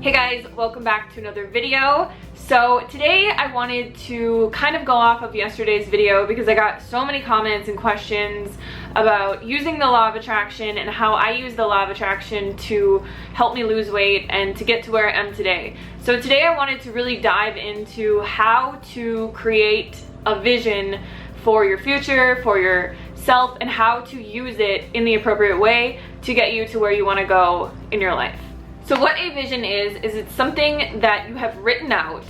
Hey guys, welcome back to another video. So today I wanted to kind of go off of yesterday's video because I got so many comments and questions about using the law of attraction and how I use the law of attraction to help me lose weight and to get to where I am today. So today I wanted to really dive into how to create a vision for your future, for yourself, and how to use it in the appropriate way to get you to where you want to go in your life. So what a vision is it's something that you have written out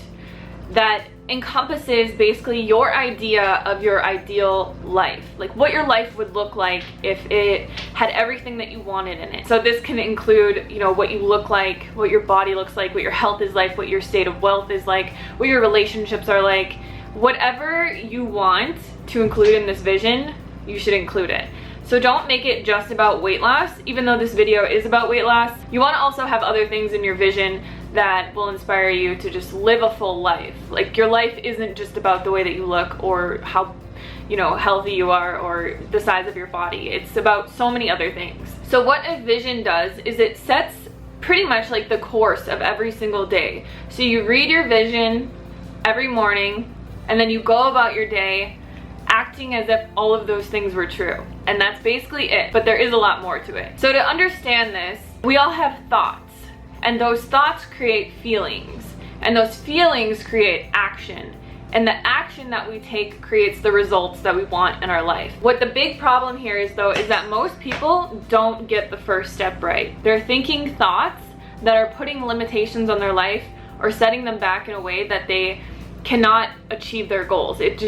that encompasses basically your idea of your ideal life. Like what your life would look like if it had everything that you wanted in it. So this can include, what you look like, what your body looks like, what your health is like, what your state of wealth is like, what your relationships are like. Whatever you want to include in this vision, you should include it. So don't make it just about weight loss, even though this video is about weight loss. You want to also have other things in your vision that will inspire you to just live a full life. Like your life isn't just about the way that you look or how, healthy you are or the size of your body. It's about so many other things. So what a vision does is it sets pretty much like the course of every single day. So you read your vision every morning and then you go about your day acting as if all of those things were true. And that's basically it, but there is a lot more to it. So to understand this, we all have thoughts, and those thoughts create feelings, and those feelings create action, and the action that we take creates the results that we want in our life. What the big problem here is though, is that most people don't get the first step right. They're thinking thoughts that are putting limitations on their life or setting them back in a way that they cannot achieve their goals. It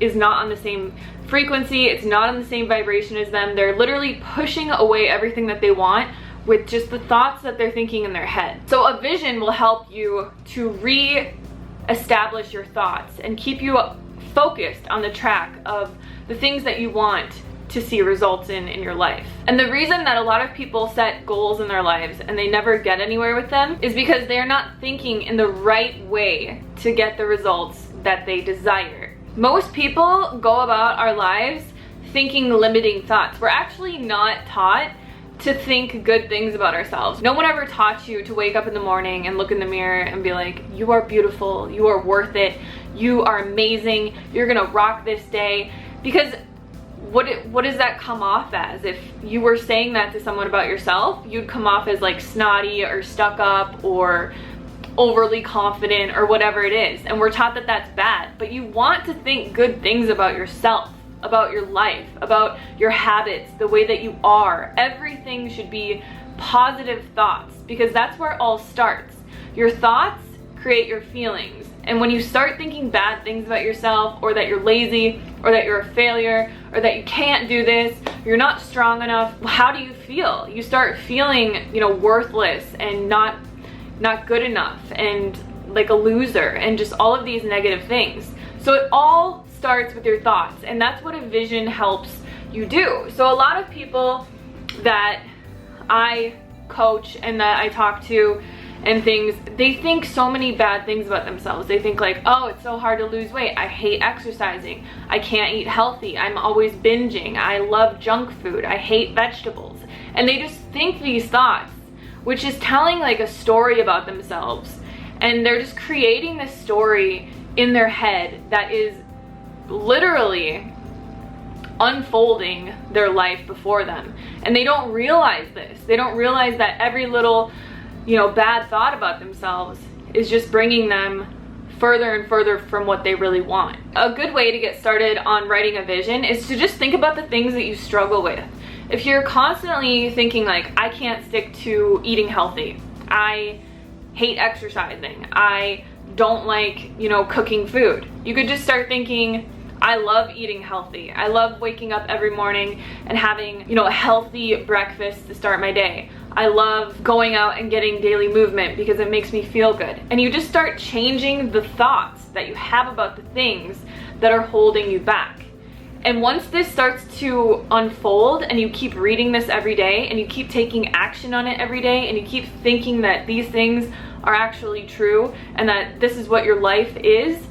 is not on the same frequency, it's not on the same vibration as them. They're literally pushing away everything that they want with just the thoughts that they're thinking in their head. So a vision will help you to re-establish your thoughts and keep you focused on the track of the things that you want to see results in your life. And the reason that a lot of people set goals in their lives and they never get anywhere with them is because they're not thinking in the right way to get the results that they desire. Most people go about our lives thinking limiting thoughts. We're actually not taught to think good things about ourselves. No one ever taught you to wake up in the morning and look in the mirror and be like, you are beautiful, you are worth it, you are amazing, you're gonna rock this day. Because what does that come off as? If you were saying that to someone about yourself, you'd come off as like snotty or stuck up or overly confident or whatever it is. And we're taught that that's bad, but you want to think good things about yourself, about your life, about your habits, the way that you are. Everything should be positive thoughts because that's where it all starts. Your thoughts create your feelings. And when you start thinking bad things about yourself, or that you're lazy, or that you're a failure, or that you can't do this, you're not strong enough, how do you feel? You start feeling, worthless and not good enough and like a loser and just all of these negative things. So it all starts with your thoughts, and that's what a vision helps you do. So a lot of people that I coach and that I talk to and things, they think so many bad things about themselves. They think like, oh, it's so hard to lose weight. I hate exercising. I can't eat healthy. I'm always binging. I love junk food. I hate vegetables. And they just think these thoughts, which is telling like a story about themselves. And they're just creating this story in their head that is literally unfolding their life before them. And they don't realize this. They don't realize that every little bad thought about themselves is just bringing them further and further from what they really want. A good way to get started on writing a vision is to just think about the things that you struggle with. If you're constantly thinking like, I can't stick to eating healthy, I hate exercising, I don't like, cooking food, you could just start thinking, I love eating healthy. I love waking up every morning and having, a healthy breakfast to start my day. I love going out and getting daily movement because it makes me feel good. And you just start changing the thoughts that you have about the things that are holding you back. And once this starts to unfold and you keep reading this every day and you keep taking action on it every day and you keep thinking that these things are actually true and that this is what your life is,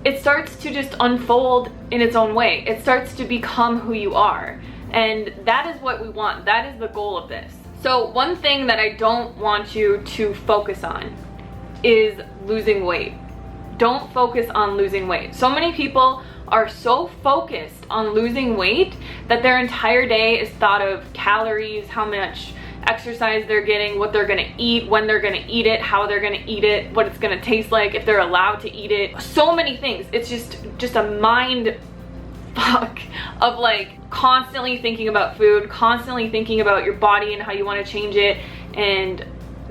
it starts to just unfold in its own way. It starts to become who you are. And that is what we want. That is the goal of this. So one thing that I don't want you to focus on is losing weight. Don't focus on losing weight. So many people are so focused on losing weight that their entire day is thought of calories, how much exercise they're getting, what they're gonna eat, when they're gonna eat it, how they're gonna eat it, what it's gonna taste like, if they're allowed to eat it. So many things. It's just a mind fuck of like constantly thinking about food, constantly thinking about your body and how you want to change it, and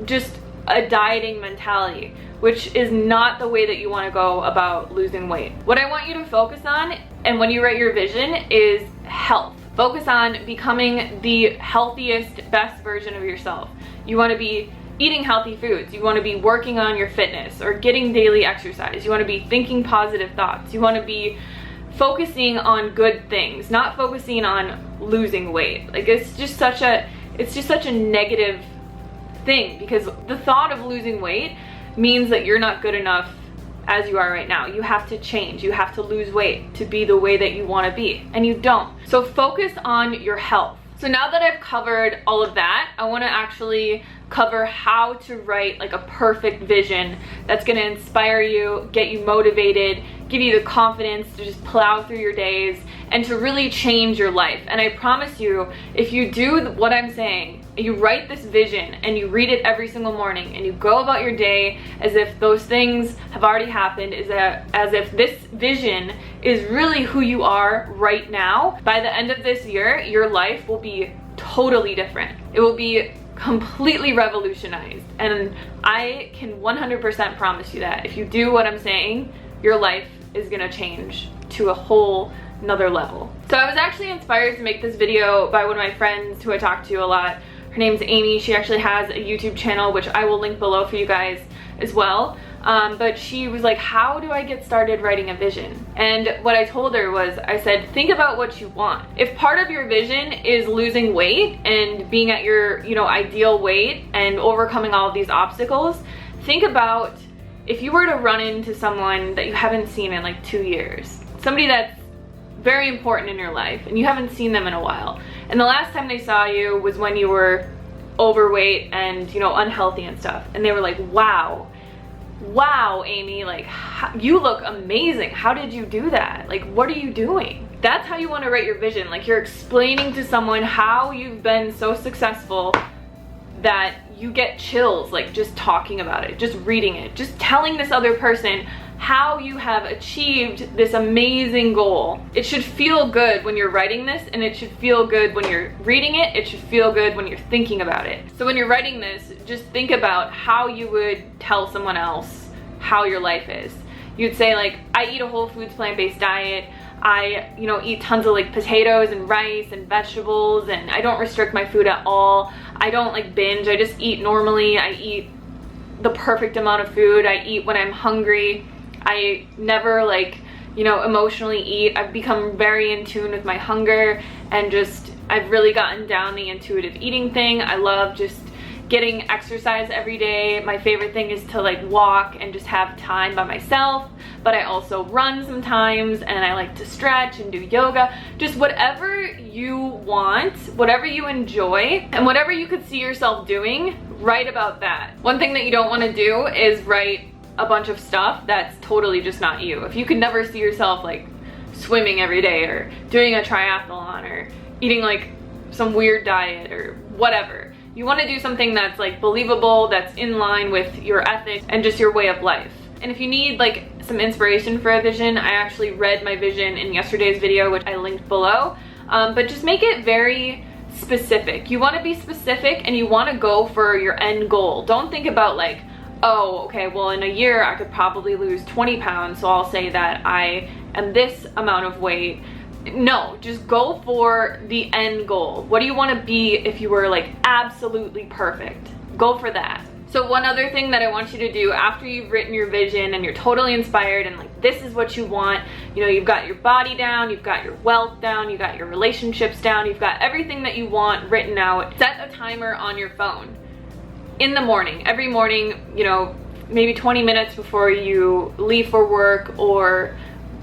just a dieting mentality, which is not the way that you want to go about losing weight. What I want you to focus on, and when you write your vision, is health. Focus on becoming the healthiest, best version of yourself. You want to be eating healthy foods. You want to be working on your fitness or getting daily exercise. You want to be thinking positive thoughts. You want to be focusing on good things, not focusing on losing weight. Like it's just such a negative thing, because the thought of losing weight means that you're not good enough as you are right now. You have to change. You have to lose weight to be the way that you want to be, and you don't. So focus on your health. So now that I've covered all of that, I want to actually cover how to write like a perfect vision that's going to inspire you, get you motivated, give you the confidence to just plow through your days and to really change your life. And I promise you, if you do what I'm saying, you write this vision and you read it every single morning and you go about your day as if those things have already happened, as if this vision is really who you are right now, by the end of this year, your life will be totally different. It will be completely revolutionized. And I can 100% promise you that if you do what I'm saying, your life is gonna change to a whole another level. So I was actually inspired to make this video by one of my friends who I talk to a lot. Her name's Amy. She actually has a YouTube channel, which I will link below for you guys as well. But she was like, how do I get started writing a vision? And what I told her was, I said, think about what you want. If part of your vision is losing weight and being at your, ideal weight and overcoming all of these obstacles, think about if you were to run into someone that you haven't seen in like 2 years, somebody that's very important in your life and you haven't seen them in a while, and the last time they saw you was when you were overweight and unhealthy and stuff, and they were like, wow, Amy, like you look amazing, how did you do that, like what are you doing? That's how you want to write your vision. Like you're explaining to someone how you've been so successful that you get chills like just talking about it, just reading it, just telling this other person how you have achieved this amazing goal. It should feel good when you're writing this, and it should feel good when you're reading it. It should feel good when you're thinking about it. So when you're writing this, just think about how you would tell someone else how your life is. You'd say like, I eat a whole foods plant-based diet. I, eat tons of like potatoes and rice and vegetables, and I don't restrict my food at all. I don't like binge. I just eat normally. I eat the perfect amount of food. I eat when I'm hungry. I never like, emotionally eat. I've become very in tune with my hunger, and I've really gotten down the intuitive eating thing. I love just getting exercise every day. My favorite thing is to like walk and just have time by myself, but I also run sometimes, and I like to stretch and do yoga. Just whatever you want, whatever you enjoy, and whatever you could see yourself doing, write about that. One thing that you don't want to do is write a bunch of stuff that's totally just not you. If you could never see yourself like swimming every day or doing a triathlon or eating like some weird diet or whatever, you want to do something that's like believable, that's in line with your ethics and just your way of life. And if you need like some inspiration for a vision, I actually read my vision in yesterday's video, which I linked below. But just make it very specific. You want to be specific, and you want to go for your end goal. Don't think about like, oh, okay, well in a year I could probably lose 20 pounds, so I'll say that I am this amount of weight. No, just go for the end goal. What do you want to be if you were like absolutely perfect? Go for that. So one other thing that I want you to do after you've written your vision and you're totally inspired and like this is what you want, you've got your body down, you've got your wealth down, you've got your relationships down, you've got everything that you want written out, set a timer on your phone. In the morning, every morning, maybe 20 minutes before you leave for work or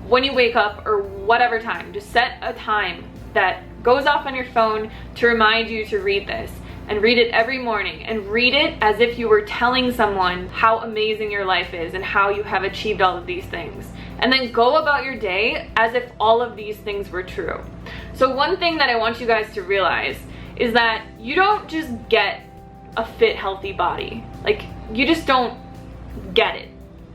when you wake up or whatever time, just set a time that goes off on your phone to remind you to read this. and read it every morning, and read it as if you were telling someone how amazing your life is and how you have achieved all of these things. And then go about your day as if all of these things were true. So one thing that I want you guys to realize is that you don't just get a fit, healthy body. Like, you just don't get it,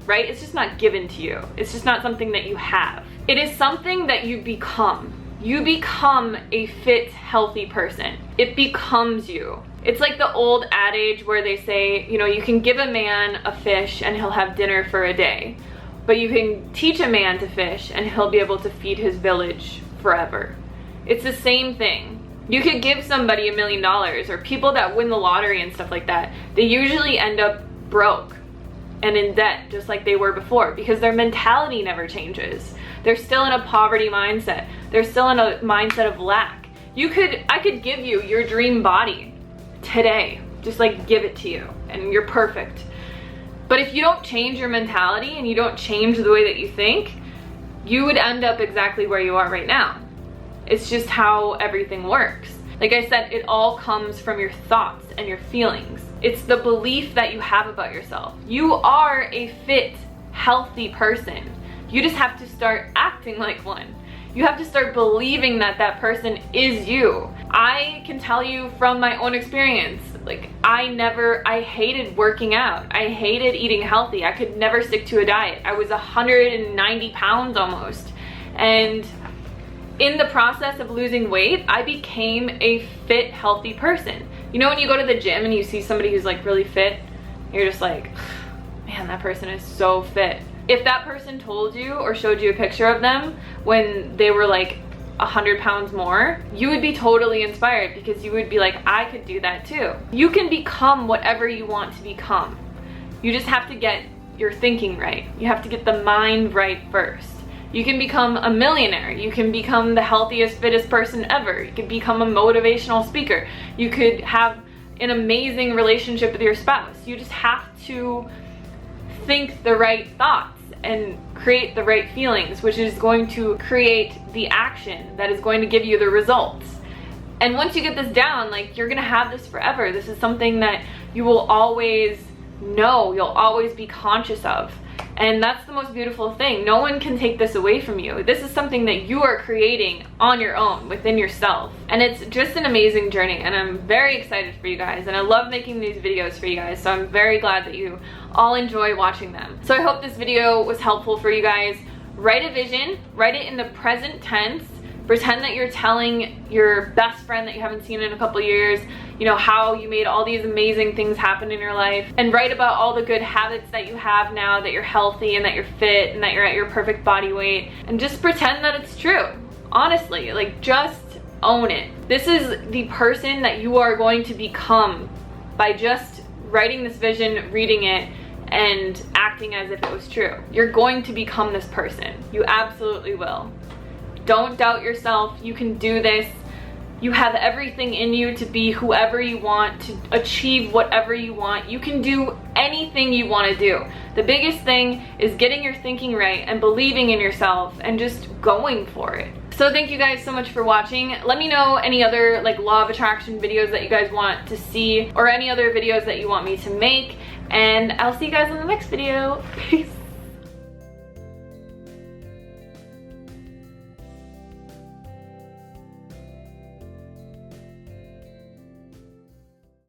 right? It's just not given to you. It's just not something that you have. It is something that you become. You become a fit, healthy person. It becomes you. It's like the old adage where they say, you know, you can give a man a fish and he'll have dinner for a day, but you can teach a man to fish and he'll be able to feed his village forever. It's the same thing. You could give somebody $1 million, or people that win the lottery and stuff like that, they usually end up broke and in debt just like they were before, because their mentality never changes. They're still in a poverty mindset. They're still in a mindset of lack. I could give you your dream body today, just like give it to you, and you're perfect. But if you don't change your mentality and you don't change the way that you think, you would end up exactly where you are right now. It's just how everything works. Like I said, it all comes from your thoughts and your feelings. It's the belief that you have about yourself. You are a fit, healthy person. You just have to start acting like one. You have to start believing that that person is you. I can tell you from my own experience, like I hated working out. I hated eating healthy. I could never stick to a diet. I was 190 pounds almost. And in the process of losing weight, I became a fit, healthy person. You know when you go to the gym and you see somebody who's like really fit, you're just like, man, that person is so fit. If that person told you or showed you a picture of them when they were like 100 pounds more, you would be totally inspired, because you would be like, I could do that too. You can become whatever you want to become. You just have to get your thinking right. You have to get the mind right first. You can become a millionaire. You can become the healthiest, fittest person ever. You could become a motivational speaker. You could have an amazing relationship with your spouse. You just have to think the right thoughts and create the right feelings, which is going to create the action that is going to give you the results. And once you get this down, like, you're gonna have this forever. This is something that you will always know, you'll always be conscious of. And that's the most beautiful thing. No one can take this away from you. This is something that you are creating on your own, within yourself. And it's just an amazing journey, and I'm very excited for you guys, and I love making these videos for you guys, so I'm very glad that you all enjoy watching them. So I hope this video was helpful for you guys. Write a vision, write it in the present tense. Pretend that you're telling your best friend that you haven't seen in a couple years, you know, how you made all these amazing things happen in your life, and write about all the good habits that you have now that you're healthy and that you're fit and that you're at your perfect body weight, and just pretend that it's true. Honestly, like, just own it. This is the person that you are going to become by just writing this vision, reading it, and acting as if it was true. You're going to become this person. You absolutely will. Don't doubt yourself. You can do this. You have everything in you to be whoever you want, to achieve whatever you want. You can do anything you want to do. The biggest thing is getting your thinking right and believing in yourself and just going for it. So thank you guys so much for watching. Let me know any other like law of attraction videos that you guys want to see, or any other videos that you want me to make, and I'll see you guys in the next video. Peace.